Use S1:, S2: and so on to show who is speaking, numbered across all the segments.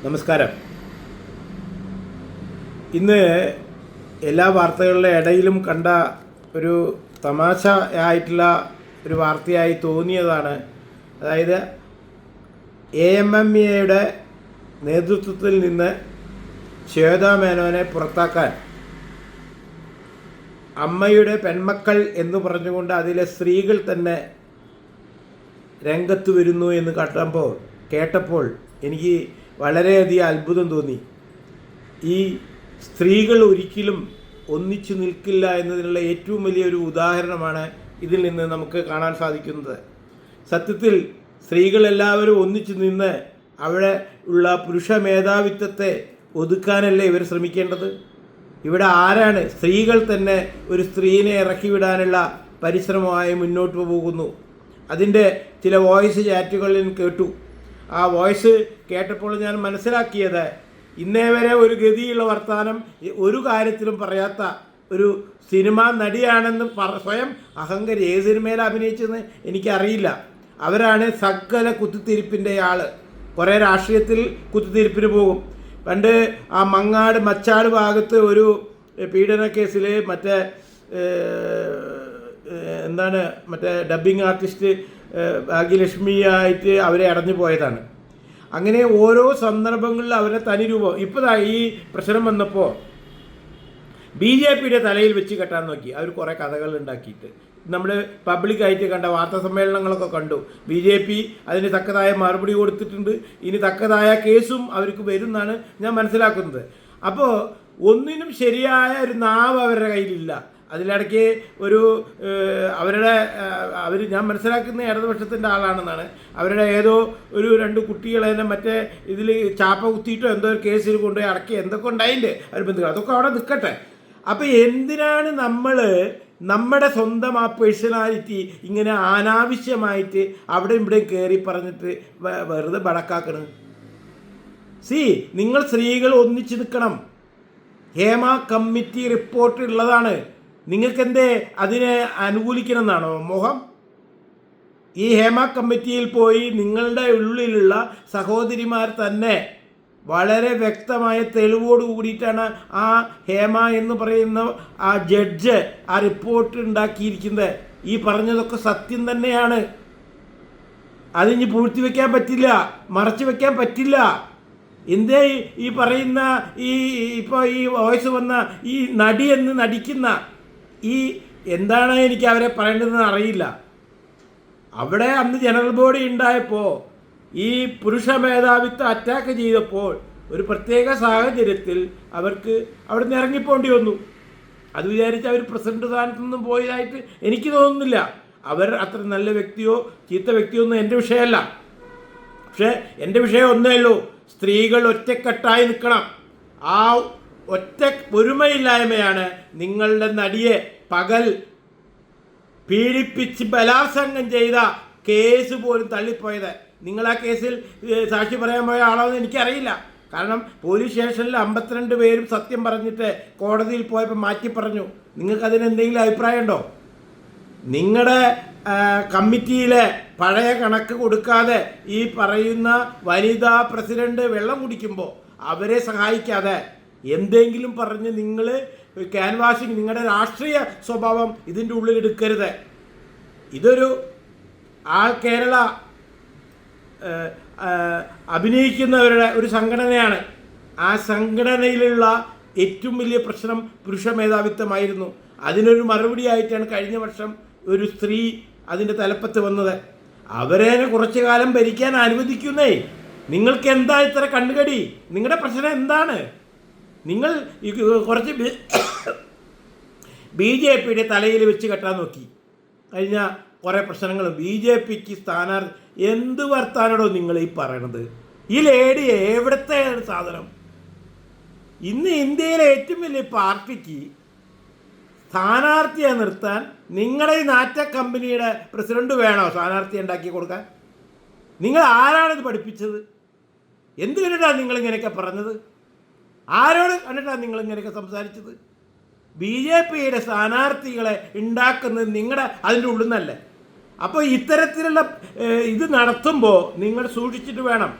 S1: നമസ്കാരം. ഇന്ന് എല്ലാ വാർത്തകളുടെ ഇടയിലും കണ്ട ഒരു തമാശ ആയിട്ടുള്ള ഒരു വാർത്തയായി തോന്നിയതാണ്. അതായത് AMMA നേതൃത്വത്തിൽ നിന്ന് ശ്വേതാ മേനോനെ പുറത്താക്കാൻ അമ്മയുടെ പെൺമക്കൾ എന്ന് പറഞ്ഞുകൊണ്ട് അതിലെ സ്ത്രീകൾ തന്നെ രംഗത്ത് വരുന്നു എന്ന് കേട്ടപ്പോൾ എനിക്ക് വളരെയധികം അത്ഭുതം തോന്നി. ഈ സ്ത്രീകൾ ഒരിക്കലും ഒന്നിച്ചു നിൽക്കില്ല എന്നതിനുള്ള ഏറ്റവും വലിയൊരു ഉദാഹരണമാണ് ഇതിൽ നിന്ന് നമുക്ക് കാണാൻ സാധിക്കുന്നത്. സത്യത്തിൽ സ്ത്രീകളെല്ലാവരും ഒന്നിച്ചു നിന്ന് അവിടെ ഉള്ള പുരുഷ മേധാവിത്വത്തെ ഒതുക്കാനല്ലേ ഇവർ ശ്രമിക്കേണ്ടത്? ഇവിടെ ആരാണ്? സ്ത്രീകൾ തന്നെ ഒരു സ്ത്രീനെ ഇറക്കിവിടാനുള്ള പരിശ്രമമായി മുന്നോട്ട് പോകുന്നു. അതിൻ്റെ ചില വോയിസ് ചാറ്റുകളിൽ കേട്ടു. ആ വോയിസ് കേട്ടപ്പോൾ ഞാൻ മനസ്സിലാക്കിയത്, ഇന്നേ വരെ ഒരു ഗതിയുള്ള വർത്തമാനം ഒരു കാര്യത്തിലും പറയാത്ത ഒരു സിനിമാ നടിയാണെന്ന് സ്വയം അഹങ്കാരി. ഏത് സിനിമയിൽ അഭിനയിച്ചെന്ന് എനിക്കറിയില്ല. അവരാണ് സകല കുത്തിത്തിരിപ്പിൻ്റെ ആൾ. കുറേ രാഷ്ട്രീയത്തിൽ കുത്തിത്തിരിപ്പിന് പോകും. പണ്ട് ആ മച്ചാട് ഭാഗത്ത് ഒരു പീഡന കേസിൽ മറ്റേ ഡബ്ബിംഗ് ആർട്ടിസ്റ്റ് ഭാഗ്യലക്ഷ്മിയായിട്ട് അവരെ അടഞ്ഞു പോയതാണ്. അങ്ങനെ ഓരോ സന്ദർഭങ്ങളിൽ അവരെ തനി രൂപം. ഇപ്പോൾ ഈ പ്രശ്നം വന്നപ്പോൾ BJPയുടെ തലയിൽ വെച്ച് കെട്ടാൻ നോക്കി. അവർ കുറേ കഥകൾ ഉണ്ടാക്കിയിട്ട് നമ്മൾ പബ്ലിക്കായിട്ട് കണ്ട വാർത്താ സമ്മേളനങ്ങളൊക്കെ കണ്ടു. BJP അതിന് തക്കതായ മറുപടി കൊടുത്തിട്ടുണ്ട്. ഇനി തക്കതായ കേസും അവർക്ക് വരുമെന്നാണ് ഞാൻ മനസ്സിലാക്കുന്നത്. അപ്പോൾ ഒന്നിനും ശരിയായ ഒരു നാവ് അവരുടെ കയ്യിലില്ല. അതിലിടയ്ക്ക് ഞാൻ മനസ്സിലാക്കുന്ന ഇടതുപക്ഷത്തിൻ്റെ ആളാണെന്നാണ്. അവരുടെ ഏതോ രണ്ട് കുട്ടികളെ തന്നെ മറ്റേ ഇതിൽ ചാപ്പ കുത്തിയിട്ടോ എന്തോ ഒരു കേസിൽ കൊണ്ടുപോയി അടക്കി എന്തൊക്കെ ഉണ്ടായില്ലേ അവർ ബന്ധുക്കൾ, അതൊക്കെ അവിടെ നിൽക്കട്ടെ. അപ്പോൾ എന്തിനാണ് നമ്മൾ നമ്മുടെ സ്വന്തം ആ പേഴ്സണാലിറ്റി ഇങ്ങനെ അനാവശ്യമായിട്ട് അവിടെ ഇവിടെയും കയറി പറഞ്ഞിട്ട് വെറുതെ ബടക്കാക്കണം? നിങ്ങൾ സ്ത്രീകൾ ഒന്നിച്ച് നിൽക്കണം. ഹേമ കമ്മിറ്റി റിപ്പോർട്ട് ഉള്ളതാണ്. നിങ്ങൾക്കെന്തേ അതിനെ അനുകൂലിക്കണം എന്നാണോ മോഹം? ഈ ഹേമ കമ്മിറ്റിയിൽ പോയി നിങ്ങളുടെ ഉള്ളിലുള്ള സഹോദരിമാർ തന്നെ വളരെ വ്യക്തമായ തെളിവോട് കൂടിയിട്ടാണ് ആ ഹേമ എന്ന് പറയുന്ന ആ ജഡ്ജ് ആ റിപ്പോർട്ട് ഉണ്ടാക്കിയിരിക്കുന്നത്. ഈ പറഞ്ഞതൊക്കെ സത്യം തന്നെയാണ്. അതിനി പൂഴ്ത്തി വയ്ക്കാൻ പറ്റില്ല, മറച്ചു വയ്ക്കാൻ പറ്റില്ല. എന്തേ ഈ പറയുന്ന ഇപ്പോൾ ഈ വോയിസ് വന്ന ഈ നടി എന്ന് നടിക്കുന്ന എന്താണ് എനിക്ക് അവരെ പറയേണ്ടതെന്ന് അറിയില്ല. അവിടെ അന്ന് ജനറൽ ബോഡി ഉണ്ടായപ്പോൾ ഈ പുരുഷ മേധാവിത്വം അറ്റാക്ക് ചെയ്തപ്പോൾ ഒരു പ്രത്യേക സാഹചര്യത്തിൽ അവർക്ക് അവിടെ നിന്ന് ഇറങ്ങിപ്പോണ്ടി വന്നു. അത് വിചാരിച്ച് അവർ പ്രസിഡന്റ് സ്ഥാനത്തു നിന്നും പോയതായിട്ട് എനിക്ക് തോന്നുന്നില്ല. അവർ അത്ര നല്ല വ്യക്തിയോ ചീത്ത വ്യക്തിയോ ഒന്നും എൻ്റെ വിഷയമല്ല. പക്ഷേ എൻ്റെ വിഷയം ഒന്നേ ഉള്ളൂ, സ്ത്രീകൾ ഒറ്റക്കെട്ടായി നിൽക്കണം. ആ ഒറ്റ ഒരുമയില്ലായ്മയാണ് നിങ്ങളുടെ നടിയെ പകൽ പീഡിപ്പിച്ച് ബലാത്സംഗം ചെയ്ത കേസ് പോലും തള്ളിപ്പോയത്. നിങ്ങൾ ആ കേസിൽ സാക്ഷി പറയാൻ പോയ ആളാണെന്ന് എനിക്കറിയില്ല. കാരണം പോലീസ് സ്റ്റേഷനിൽ 52 പേരും സത്യം പറഞ്ഞിട്ട് കോടതിയിൽ പോയപ്പോൾ മാറ്റി പറഞ്ഞു. നിങ്ങൾക്ക് അതിനെന്തെങ്കിലും അഭിപ്രായം ഉണ്ടോ? നിങ്ങളുടെ കമ്മിറ്റിയിലെ പഴയ കണക്ക് കൊടുക്കാതെ ഈ പറയുന്ന വനിതാ പ്രസിഡന്റ് വെള്ളം കുടിക്കുമ്പോൾ അവരെ സഹായിക്കാതെ എന്തെങ്കിലും പറഞ്ഞ് നിങ്ങൾ ക്യാൻവാസിങ്, നിങ്ങളുടെ രാഷ്ട്രീയ സ്വഭാവം ഇതിൻ്റെ ഉള്ളിൽ എടുക്കരുത്. ഇതൊരു കേരള അഭിനയിക്കുന്നവരുടെ ഒരു സംഘടനയാണ്. ആ സംഘടനയിലുള്ള ഏറ്റവും വലിയ പ്രശ്നം പുരുഷ മേധാവിത്വമായിരുന്നു. അതിനൊരു മറുപടിയായിട്ടാണ് കഴിഞ്ഞ വർഷം ഒരു സ്ത്രീ അതിൻ്റെ തലപ്പത്ത് വന്നത്. അവരെ കുറച്ചു കാലം ഭരിക്കാൻ അനുവദിക്കുന്നേ. നിങ്ങൾക്ക് എന്താ ഇത്ര കണ്ണുകടി? നിങ്ങളുടെ പ്രശ്നം എന്താണ്? നിങ്ങൾ കുറച്ച് BJPയുടെ തലയിൽ വെച്ച് കെട്ടാൻ നോക്കി. കഴിഞ്ഞ കുറേ പ്രശ്നങ്ങൾ BJPക്ക് സ്ഥാനാർത്ഥി എന്ത് വർത്താനോടോ നിങ്ങൾ ഈ പറയണത്? ഈ ലേഡി എവിടുത്തെ സാധനം? ഇന്ന് ഇന്ത്യയിലെ ഏറ്റവും വലിയ പാർട്ടിക്ക് സ്ഥാനാർത്ഥിയെ നിർത്താൻ നിങ്ങളുടെ ഈ നാറ്റ കമ്പനിയുടെ പ്രസിഡന്റ് വേണോ സ്ഥാനാർത്ഥി ഉണ്ടാക്കി കൊടുക്കാൻ? നിങ്ങൾ ആരാണിത് പഠിപ്പിച്ചത്? എന്ത് കണ്ടിട്ടാണ് നിങ്ങളിങ്ങനെയൊക്കെ പറഞ്ഞത്? ആരോട് കണ്ടിട്ടാണ് നിങ്ങളിങ്ങനെയൊക്കെ സംസാരിച്ചത്? BJPയുടെ സ്ഥാനാർത്ഥികളെ ഉണ്ടാക്കുന്നത് നിങ്ങളുടെ അതിൻ്റെ ഉള്ളിൽ നിന്നല്ലേ? അപ്പോൾ ഇത്തരത്തിലുള്ള ഇത് നടത്തുമ്പോൾ നിങ്ങൾ സൂക്ഷിച്ചിട്ട് വേണം.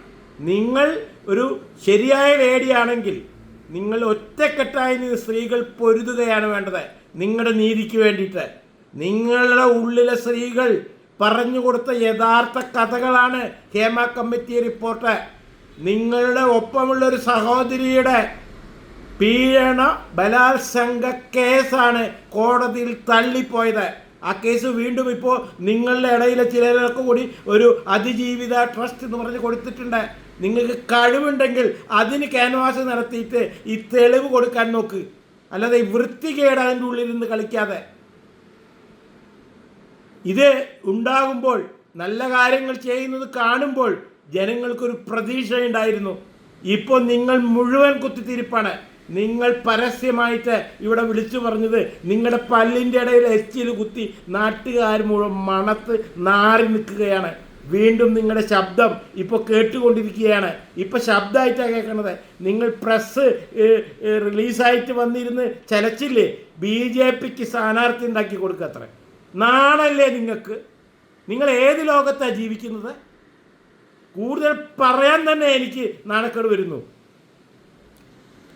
S1: നിങ്ങൾ ഒരു ശരിയായ ലേഡിയാണെങ്കിൽ നിങ്ങൾ ഒറ്റക്കെട്ടായി സ്ത്രീകൾ പൊരുതുകയാണ് വേണ്ടത് നിങ്ങളുടെ നീതിക്ക് വേണ്ടിയിട്ട്. നിങ്ങളുടെ ഉള്ളിലെ സ്ത്രീകൾ പറഞ്ഞു കൊടുത്ത യഥാർത്ഥ കഥകളാണ് ഹേമ കമ്മിറ്റി റിപ്പോർട്ട്. നിങ്ങളുടെ ഒപ്പമുള്ള ഒരു സഹോദരിയുടെ പീഡന ബലാത്സംഗ കേസാണ് കോടതിയിൽ തള്ളിപ്പോയത്. ആ കേസ് വീണ്ടും ഇപ്പോൾ നിങ്ങളുടെ ഇടയിലെ ചിലരൊക്കെ കൂടി ഒരു അതിജീവിത ട്രസ്റ്റ് എന്ന് പറഞ്ഞ് കൊടുത്തിട്ടുണ്ട്. നിങ്ങൾക്ക് കഴിവുണ്ടെങ്കിൽ അതിന് ക്യാൻവാസ് നടത്തിയിട്ട് ഈ തെളിവ് കൊടുക്കാൻ നോക്ക്, അല്ലാതെ ഈ വൃത്തികേട് അതിൻ്റെ ഉള്ളിൽ നിന്ന് കളിക്കാതെ. ഇത് ഉണ്ടാകുമ്പോൾ, നല്ല കാര്യങ്ങൾ ചെയ്യുന്നത് കാണുമ്പോൾ ജനങ്ങൾക്കൊരു പ്രതീക്ഷയുണ്ടായിരുന്നു. ഇപ്പോൾ നിങ്ങൾ മുഴുവൻ കുത്തിത്തിരിപ്പാണ്. നിങ്ങൾ പരസ്യമായിട്ട് ഇവിടെ വിളിച്ചു പറഞ്ഞത് നിങ്ങളുടെ പല്ലിൻ്റെ ഇടയിൽ എച്ചിൽ കുത്തി നാട്ടുകാർ മുഴുവൻ മണത്ത് നാറി നിൽക്കുകയാണ്. വീണ്ടും നിങ്ങളുടെ ശബ്ദം ഇപ്പോൾ കേട്ടുകൊണ്ടിരിക്കുകയാണ്. ഇപ്പോൾ ശബ്ദമായിട്ടാണ് കേൾക്കണത്. നിങ്ങൾ പ്രസ് റിലീസായിട്ട് വന്നിരുന്ന് ചലച്ചില്ലേ, BJPക്ക് സ്ഥാനാർത്ഥി ഉണ്ടാക്കി കൊടുക്കുക. അത്ര നാണല്ലേ നിങ്ങൾക്ക്? നിങ്ങൾ ഏത് ലോകത്താണ് ജീവിക്കുന്നത്? കൂടുതൽ പറയാൻ തന്നെ എനിക്ക് നാണക്കേട് വരുന്നു.